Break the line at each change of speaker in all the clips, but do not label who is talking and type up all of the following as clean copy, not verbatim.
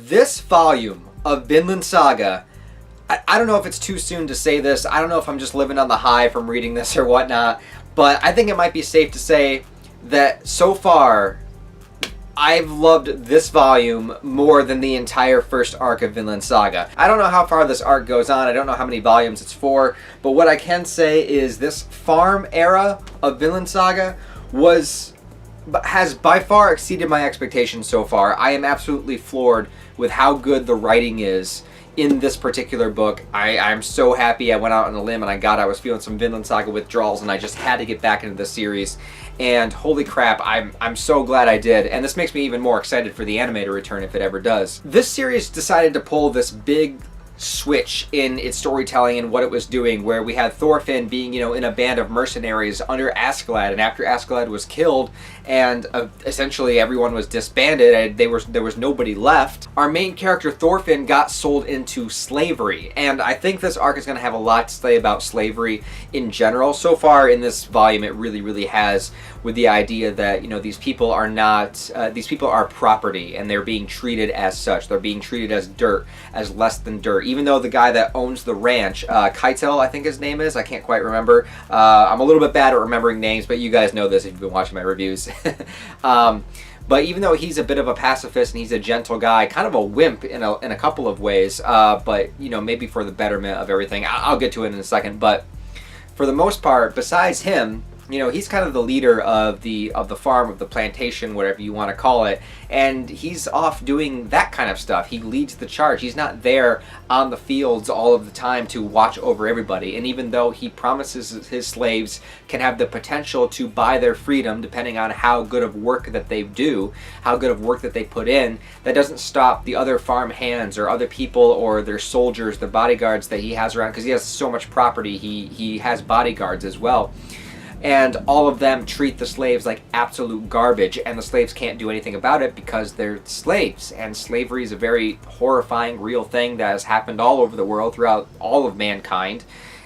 This volume of Vinland Saga, I don't know if it's too soon to say this. I don't know if I'm just living on the high from reading this or whatnot, but I think it might be safe to say that so far I've loved this volume more than the entire first arc of Vinland Saga. I don't know how far this arc goes on. I don't know how many volumes it's for, but what I can say is this farm era of Vinland Saga has by far exceeded my expectations so far. I am absolutely floored with how good the writing is in this particular book. I'm so happy I went out on a limb and I was feeling some Vinland Saga withdrawals and I just had to get back into this series. And holy crap, I'm so glad I did. And this makes me even more excited for the anime to return if it ever does. This series decided to pull this big switch in its storytelling and what it was doing, where we had Thorfinn being, in a band of mercenaries under Askeladd, and after Askeladd was killed and essentially everyone was disbanded and there was nobody left, our main character Thorfinn got sold into slavery. And I think this arc is going to have a lot to say about slavery in general. So far in this volume it really has, with the idea that these people are not these people are property and they're being treated as such. They're being treated as dirt, as less than dirt. Even though the guy that owns the ranch, Keitel, I think his name is, I can't quite remember. I'm a little bit bad at remembering names, but you guys know this if you've been watching my reviews. But even though he's a bit of a pacifist and he's a gentle guy, kind of a wimp in a couple of ways, but maybe for the betterment of everything. I'll get to it in a second. But for the most part, besides him, he's kind of the leader of the farm, of the plantation, whatever you want to call it, and he's off doing that kind of stuff. He leads the charge. He's not there on the fields all of the time to watch over everybody. And even though he promises his slaves can have the potential to buy their freedom depending on how good of work that they do, how good of work that they put in, that doesn't stop the other farm hands or other people or their soldiers, the bodyguards that he has around, because he has so much property. He has bodyguards as well. And all of them treat the slaves like absolute garbage, and the slaves can't do anything about it because they're slaves. And slavery is a very horrifying, real thing that has happened all over the world throughout all of mankind.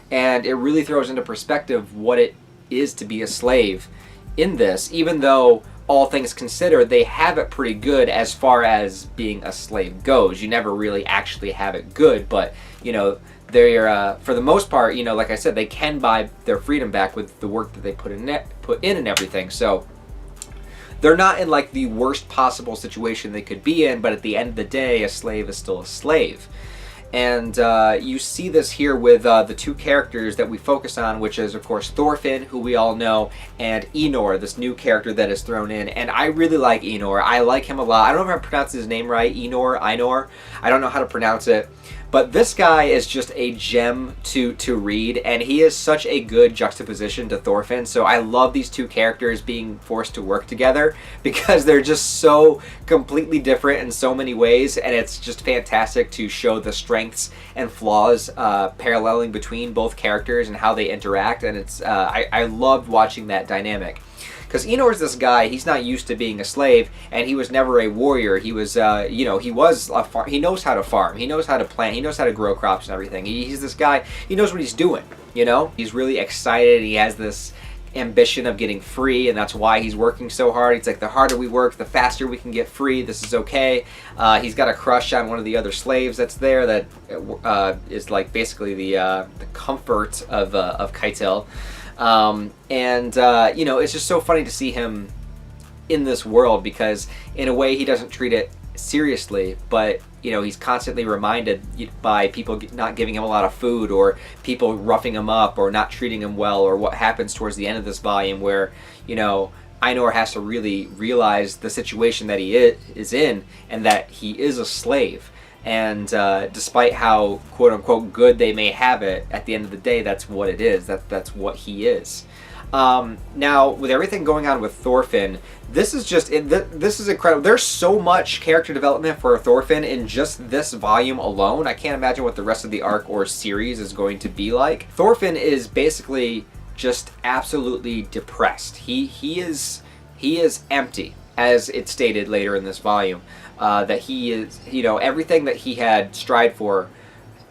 And it really throws into perspective what it is to be a slave in this, even though all things considered, they have it pretty good as far as being a slave goes. You never really actually have it good, but they're for the most part, like I said, they can buy their freedom back with the work that they put in and everything. So they're not in like the worst possible situation they could be in, but at the end of the day, a slave is still a slave. And you see this here with the two characters that we focus on, which is, of course, Thorfinn, who we all know, and Enor, this new character that is thrown in. And I really like Enor. I like him a lot. I don't know if I pronounced his name right, Einor. I don't know how to pronounce it. But this guy is just a gem to read, and he is such a good juxtaposition to Thorfinn. So I love these two characters being forced to work together because they're just so completely different in so many ways, and it's just fantastic to show the strengths and flaws paralleling between both characters and how they interact. And it's I loved watching that dynamic. Because Enor's this guy, he's not used to being a slave, and he was never a warrior. He was, he knows how to farm, he knows how to plant, he knows how to grow crops and everything. He's this guy, he knows what he's doing, He's really excited, he has this ambition of getting free, and that's why he's working so hard. It's like, the harder we work, the faster we can get free. This is okay. He's got a crush on one of the other slaves that's there that is like basically the comfort of Keitel. It's just so funny to see him in this world, because in a way he doesn't treat it seriously, but he's constantly reminded by people not giving him a lot of food, or people roughing him up, or not treating him well, or what happens towards the end of this volume where Einor has to really realize the situation that he is in, and that he is a slave. And despite how quote-unquote good they may have it, at the end of the day, that's what it is. That's what he is. Now, with everything going on with Thorfinn, this is incredible. There's so much character development for Thorfinn in just this volume alone. I can't imagine what the rest of the arc or series is going to be like. Thorfinn is basically just absolutely depressed. He is empty, as it's stated later in this volume. That he is, everything that he had strived for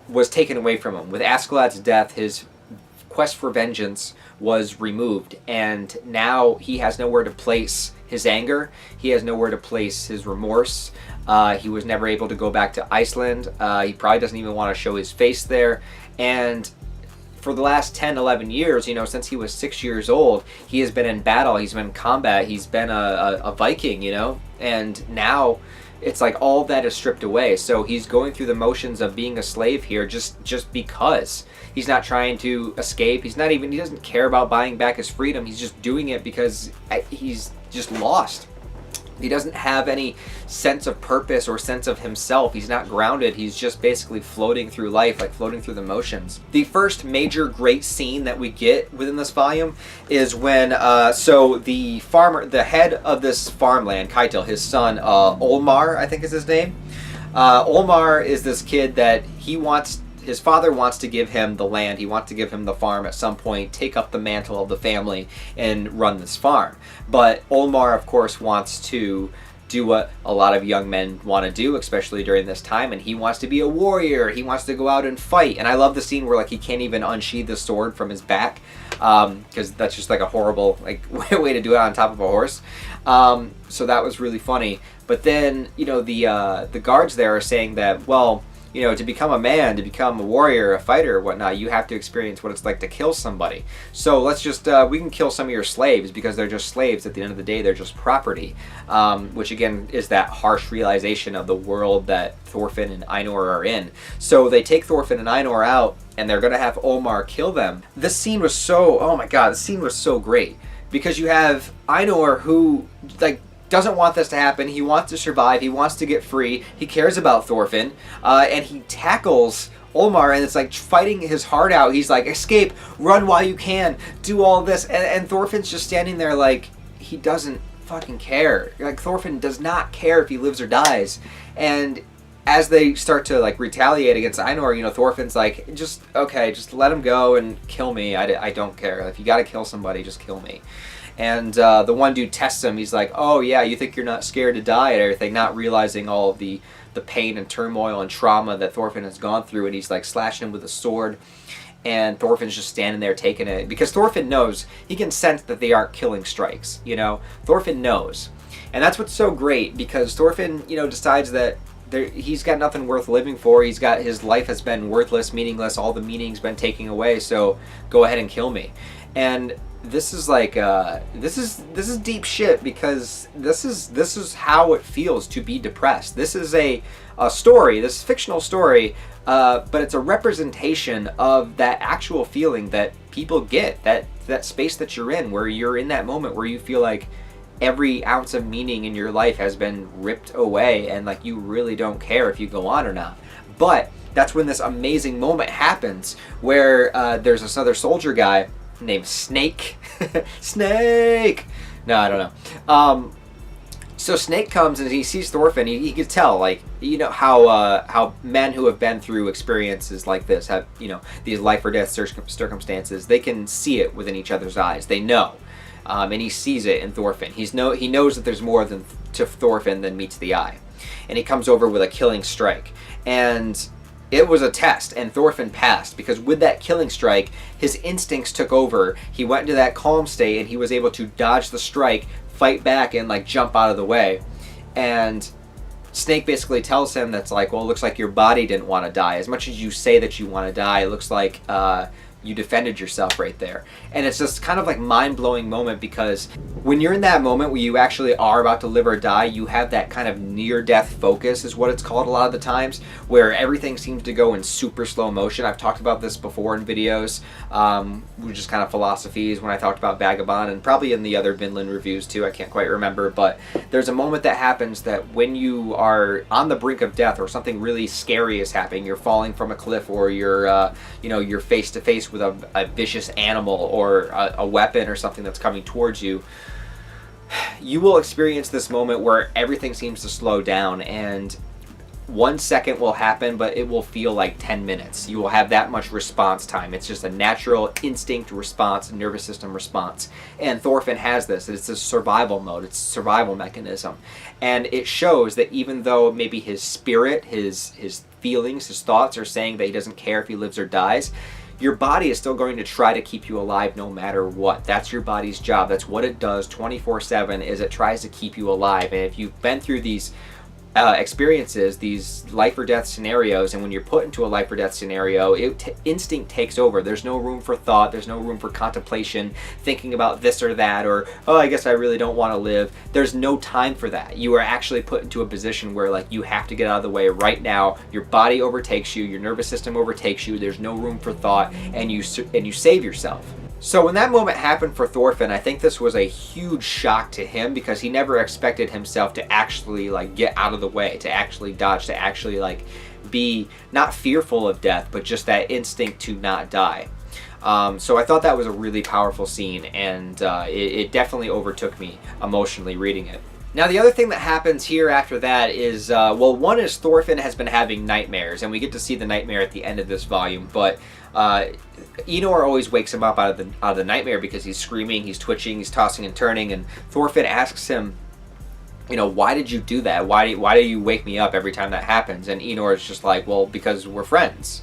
was taken away from him. With Askeladd's death, his quest for vengeance was removed, and now he has nowhere to place his anger. He has nowhere to place his remorse. He was never able to go back to Iceland. He probably doesn't even want to show his face there. And for the last 10, 11 years, you know, since he was 6 years old, he has been in battle, he's been in combat, he's been a Viking, you know, and now it's like all that is stripped away. So he's going through the motions of being a slave here just because. He's not trying to escape. He doesn't care about buying back his freedom. He's just doing it because he's just lost. He doesn't have any sense of purpose or sense of himself. He's not grounded. He's just basically floating through life, like floating through the motions. The first major great scene that we get within this volume is when, so the farmer, the head of this farmland, Keitel, his son, Olmar, I think is his name. Olmar is this kid that his father wants to give him the land. He wants to give him the farm at some point, take up the mantle of the family and run this farm. But Olmar, of course, wants to do what a lot of young men want to do, especially during this time, and he wants to be a warrior. He wants to go out and fight. And I love the scene where like he can't even unsheath the sword from his back, because that's just like a horrible like way to do it on top of a horse. So that was really funny. But then, you know, the guards there are saying that, well, you know, to become a man, to become a warrior, a fighter, or whatnot, you have to experience what it's like to kill somebody. So let's just, we can kill some of your slaves because they're just slaves. At the end of the day, they're just property. Which again is that harsh realization of the world that Thorfinn and Einar are in. So they take Thorfinn and Einar out, and they're going to have Olmar kill them. This scene was so, oh my god, this scene was so great. Because you have Einar who, like, doesn't want this to happen. He wants to survive. He wants to get free. He cares about Thorfinn. And he tackles Olmar, and it's like fighting his heart out. He's like, escape, run while you can, do all this. And Thorfinn's just standing there like, he doesn't fucking care. Like, Thorfinn does not care if he lives or dies. And as they start to like retaliate against Einar, you know, Thorfinn's like, just let him go and kill me. I don't care. If you gotta kill somebody, just kill me. And the one dude tests him. He's like, oh yeah, you think you're not scared to die and everything, not realizing all of the pain and turmoil and trauma that Thorfinn has gone through. And he's like slashing him with a sword. And Thorfinn's just standing there taking it. Because Thorfinn knows, he can sense that they aren't killing strikes, you know? Thorfinn knows. And that's what's so great, because Thorfinn, you know, decides that he's got nothing worth living for. His life has been worthless, meaningless. All the meaning's been taken away, so go ahead and kill me. And this is like this is deep shit, because this is how it feels to be depressed. This is a story, this fictional story, but it's a representation of that actual feeling that people get, that space that you're in, where you're in that moment where you feel like every ounce of meaning in your life has been ripped away, and like you really don't care if you go on or not. But that's when this amazing moment happens, where there's this other soldier guy named Snake. Snake! No, I don't know. So Snake comes and he sees Thorfinn. He can tell, like, you know, how men who have been through experiences like this, have, you know, these life or death circumstances, they can see it within each other's eyes. They know. And he sees it in Thorfinn. He knows that there's more to Thorfinn than meets the eye. And he comes over with a killing strike. And it was a test, and Thorfinn passed, because with that killing strike, his instincts took over. He went into that calm state, and he was able to dodge the strike, fight back, and like jump out of the way. And Snake basically tells him that's like, well, it looks like your body didn't want to die. As much as you say that you want to die, it looks like you defended yourself right there. And it's just kind of like mind-blowing moment, because when you're in that moment where you actually are about to live or die, you have that kind of near-death focus, is what it's called a lot of the times, where everything seems to go in super slow motion. I've talked about this before in videos, which is kind of philosophies, when I talked about Vagabond, and probably in the other Vinland reviews too, I can't quite remember. But there's a moment that happens that when you are on the brink of death, or something really scary is happening, you're falling from a cliff, or you're you're face to face with a vicious animal, or a weapon or something that's coming towards you, you will experience this moment where everything seems to slow down, and 1 second will happen, but it will feel like 10 minutes. You will have that much response time. It's just a natural instinct response, nervous system response. And Thorfinn has this. It's a survival mode. It's a survival mechanism. And it shows that even though maybe his spirit, his feelings, his thoughts are saying that he doesn't care if he lives or dies, your body is still going to try to keep you alive no matter what. That's your body's job. That's what it does 24/7, is it tries to keep you alive. And if you've been through these experiences, these life or death scenarios, and when you're put into a life or death scenario, instinct takes over. There's no room for thought, there's no room for contemplation, thinking about this or that, or, oh, I guess I really don't want to live. There's no time for that. You are actually put into a position where, like, you have to get out of the way right now. Your body overtakes you, your nervous system overtakes you, there's no room for thought, and you save yourself. So when that moment happened for Thorfinn, I think this was a huge shock to him, because he never expected himself to actually, like, get out of the way, to actually dodge, to actually, like, be not fearful of death, but just that instinct to not die. So I thought that was a really powerful scene, and it definitely overtook me emotionally reading it. Now, the other thing that happens here after that is, well, one is Thorfinn has been having nightmares, and we get to see the nightmare at the end of this volume, but Enor always wakes him up out of the nightmare because he's screaming, he's twitching, he's tossing and turning, and Thorfinn asks him, you know, why did you do that? Why do you wake me up every time that happens? And Enor is just like, well, because we're friends.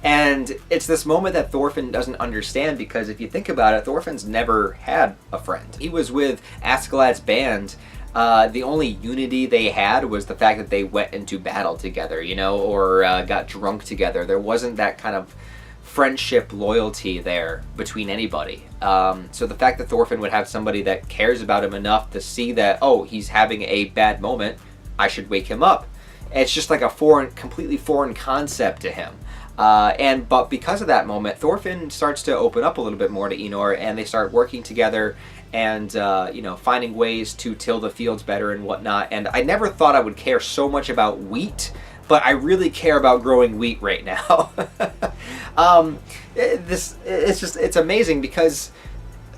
And it's this moment that Thorfinn doesn't understand, because if you think about it, Thorfinn's never had a friend. He was with Askeladd's band. The only unity they had was the fact that they went into battle together, you know, or got drunk together. There wasn't that kind of friendship, loyalty there between anybody. So the fact that Thorfinn would have somebody that cares about him enough to see that, oh, he's having a bad moment, I should wake him up. It's just like a completely foreign concept to him. But because of that moment, Thorfinn starts to open up a little bit more to Enor, and they start working together and, you know, finding ways to till the fields better and whatnot. And I never thought I would care so much about wheat, but I really care about growing wheat right now. It's amazing, because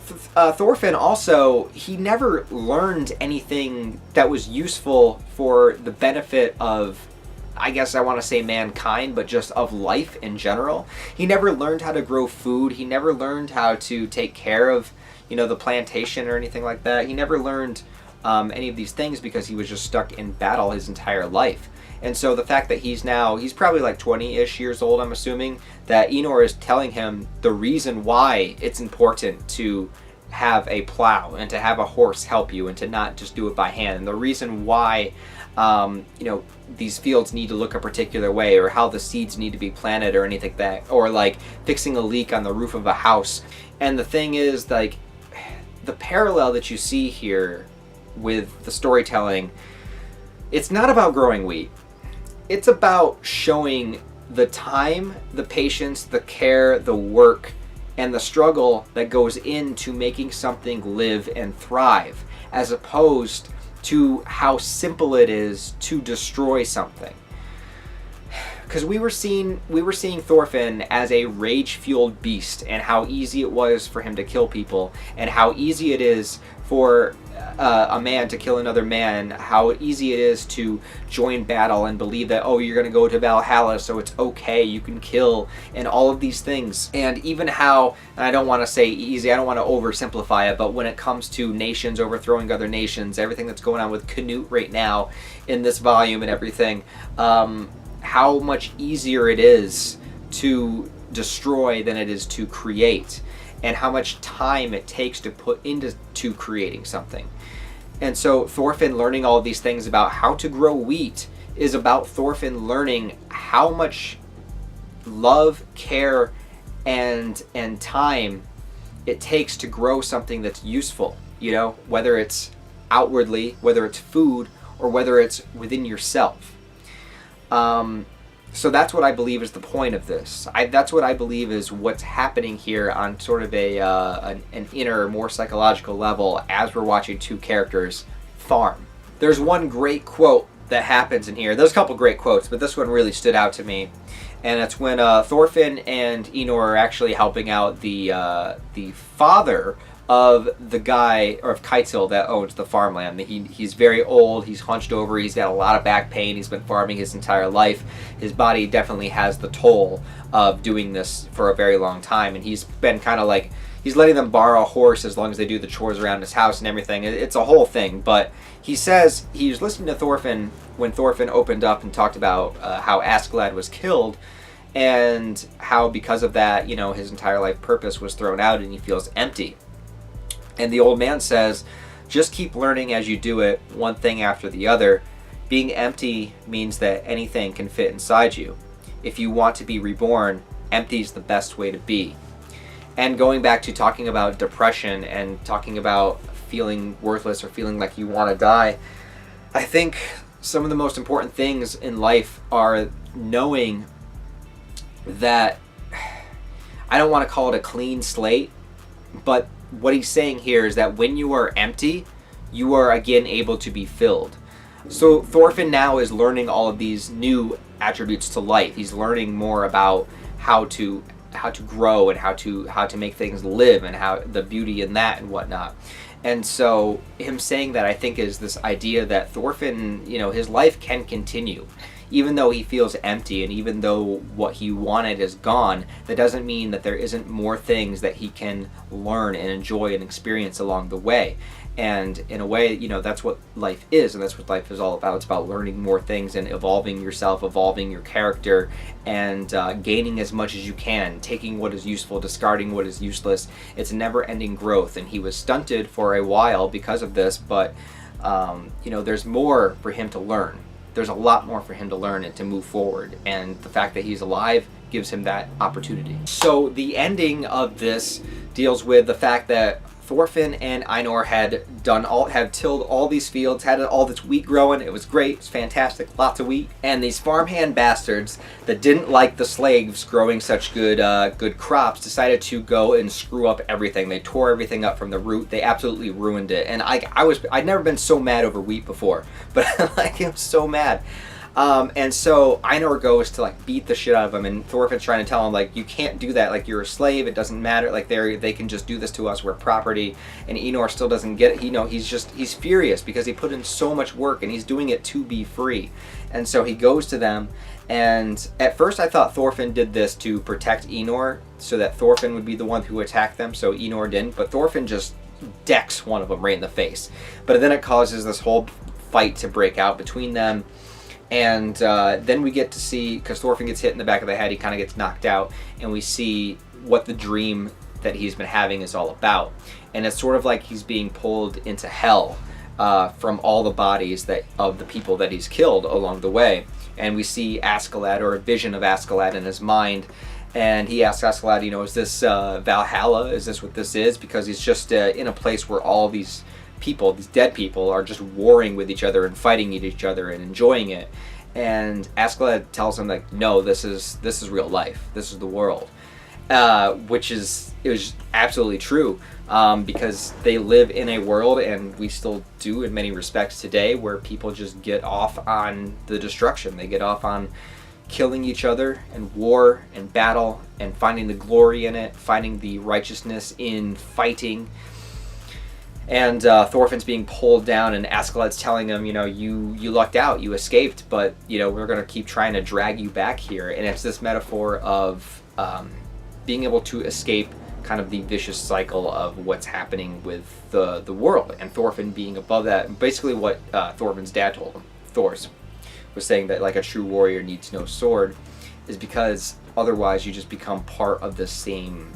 Thorfinn also, he never learned anything that was useful for the benefit of, I guess I want to say mankind, but just of life in general. He never learned how to grow food. He never learned how to take care of, you know, the plantation or anything like that. He never learned any of these things, because he was just stuck in battle his entire life. And so the fact that he's probably like 20-ish years old, I'm assuming, that Enor is telling him the reason why it's important to have a plow and to have a horse help you and to not just do it by hand, and the reason why you know, these fields need to look a particular way, or how the seeds need to be planted, or anything like that, or like fixing a leak on the roof of a house. And the thing is, like, the parallel that you see here with the storytelling, it's not about growing wheat. It's about showing the time, the patience, the care, the work, and the struggle that goes into making something live and thrive, as opposed to how simple it is to destroy something. Because we were seeing Thorfinn as a rage-fueled beast, and how easy it was for him to kill people, and how easy it is for a man to kill another man, how easy it is to join battle and believe that, oh, you're going to go to Valhalla, so it's okay, you can kill, and all of these things. And even how, and I don't want to say easy, I don't want to oversimplify it, but when it comes to nations overthrowing other nations, everything that's going on with Canute right now in this volume and everything, how much easier it is to destroy than it is to create, and how much time it takes to put into creating something. And so Thorfinn learning all of these things about how to grow wheat is about Thorfinn learning how much love, care, and time it takes to grow something that's useful, you know, whether it's outwardly, whether it's food, or whether it's within yourself. So that's what I believe is the point of this. That's what I believe is what's happening here on sort of an inner, more psychological level as we're watching two characters farm. There's one great quote that happens in here. There's a couple great quotes, but this one really stood out to me. And it's when Thorfinn and Enor are actually helping out the father of the guy, or of Keitzel, that owns the farmland. He's very old, he's hunched over, he's got a lot of back pain, he's been farming his entire life. His body definitely has the toll of doing this for a very long time, and he's been kind of like, he's letting them borrow a horse as long as they do the chores around his house and everything. It's a whole thing, but he says he was listening to Thorfinn when Thorfinn opened up and talked about how Askeladd was killed, and how because of that, you know, his entire life purpose was thrown out and he feels empty. And the old man says, just keep learning as you do it, one thing after the other, Being empty means that anything can fit inside you. If you want to be reborn, empty is the best way to be. And going back to talking about depression and talking about feeling worthless or feeling like you want to die, I think some of the most important things in life are knowing that, I don't want to call it a clean slate, but what he's saying here is that when you are empty, you are again able to be filled. So Thorfinn now is learning all of these new attributes to life. He's learning more about how to grow and how to make things live, and how the beauty in that and whatnot. And so him saying that, I think, is this idea that Thorfinn, his life can continue. Even though he feels empty and even though what he wanted is gone, that doesn't mean that there isn't more things that he can learn and enjoy and experience along the way. And in a way, that's what life is, and that's what life is all about. It's about learning more things and evolving yourself, evolving your character, and gaining as much as you can, taking what is useful, discarding what is useless. It's a never-ending growth, and he was stunted for a while because of this, but there's more for him to learn. There's a lot more for him to learn and to move forward, and the fact that he's alive gives him that opportunity. So the ending of this deals with the fact that Thorfinn and Einar had tilled all these fields, had all this wheat growing. It was great, it was fantastic, lots of wheat. And these farmhand bastards that didn't like the slaves growing such good crops decided to go and screw up everything. They tore everything up from the root. They absolutely ruined it. And I'd never been so mad over wheat before, but I was so mad. And so Einar goes to beat the shit out of him, and Thorfinn's trying to tell him you can't do that, you're a slave, it doesn't matter, they can just do this to us, we're property. And Einar still doesn't get it. He's furious because he put in so much work and he's doing it to be free. And so he goes to them, and at first I thought Thorfinn did this to protect Einar so that Thorfinn would be the one who attacked them, so Einar didn't, but Thorfinn just decks one of them right in the face. But then it causes this whole fight to break out between them. And then we get to see, because Thorfinn gets hit in the back of the head, he kind of gets knocked out, and we see what the dream that he's been having is all about. And it's sort of like he's being pulled into hell from all the bodies of the people that he's killed along the way. And we see Askeladd, or a vision of Askeladd in his mind, and he asks Askeladd, is this Valhalla? Is this what this is? Because he's just in a place where all these people, these dead people, are just warring with each other and fighting each other and enjoying it. And Askeladd tells him no, this is real life, this is the world, which is absolutely true, because they live in a world, and we still do in many respects today, where people just get off on the destruction. They get off on killing each other and war and battle and finding the glory in it, finding the righteousness in fighting. And Thorfinn's being pulled down, and Askeladd's telling him, you lucked out, you escaped, but, we're going to keep trying to drag you back here. And it's this metaphor of being able to escape kind of the vicious cycle of what's happening with the world, and Thorfinn being above that. And basically what Thorfinn's dad told him, Thors, was saying that a true warrior needs no sword, is because otherwise you just become part of the same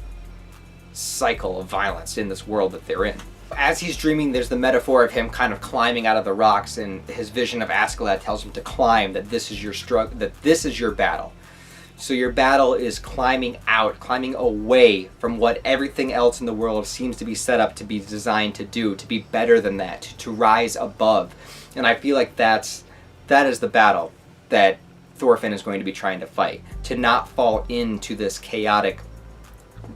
cycle of violence in this world that they're in. As he's dreaming, there's the metaphor of him kind of climbing out of the rocks, and his vision of Askeladd tells him to climb, that this is your struggle, that this is your battle. So your battle is climbing out, climbing away from what everything else in the world seems to be set up to be designed to do, to be better than that, to rise above. And I feel like that is the battle that Thorfinn is going to be trying to fight, to not fall into this chaotic,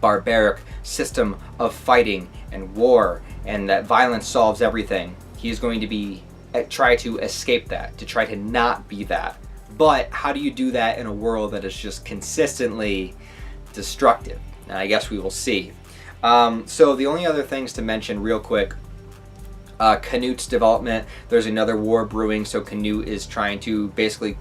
barbaric system of fighting and war, and that violence solves everything. He's going to try to escape that, to try to not be that. But how do you do that in a world that is just consistently destructive? And I guess we will see. So the only other things to mention real quick, Canute's development. There's another war brewing, so Canute is trying to basically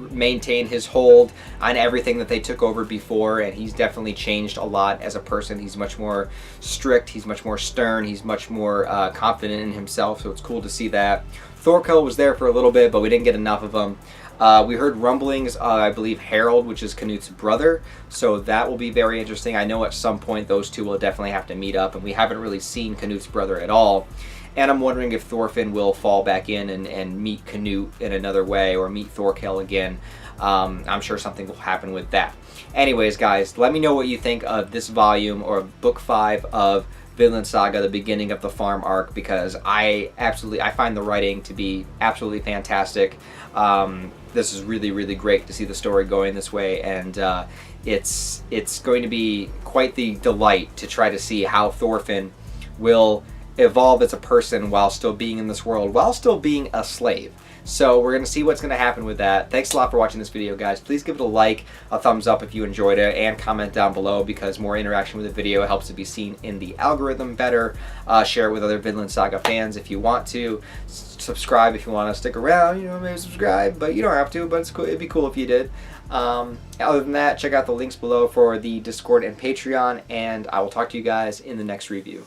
maintain his hold on everything that they took over before, and he's definitely changed a lot as a person. He's much more strict, he's much more stern, he's much more confident in himself, so it's cool to see that. Thorkel was there for a little bit, but we didn't get enough of him. We heard rumblings, I believe Harold, which is Canute's brother, so that will be very interesting. I know at some point those two will definitely have to meet up, and we haven't really seen Canute's brother at all. and I'm wondering if Thorfinn will fall back in and meet Canute in another way, or meet Thorkel again. I'm sure something will happen with that. Anyways, guys, let me know what you think of this volume, or book 5 of Vinland Saga, the beginning of the farm arc, because I find the writing to be absolutely fantastic. This is really, really great to see the story going this way, and it's going to be quite the delight to try to see how Thorfinn will evolve as a person while still being in this world, while still being a slave. So we're going to see what's going to happen with that. Thanks a lot for watching this video, guys. Please give it a like, a thumbs up if you enjoyed it, and comment down below, because more interaction with the video helps it be seen in the algorithm better. Share it with other Vinland Saga fans if you want to. Subscribe if you want to stick around. Maybe subscribe, but you don't have to, but it's cool. It'd be cool if you did. Other than that, check out the links below for the Discord and Patreon, and I will talk to you guys in the next review.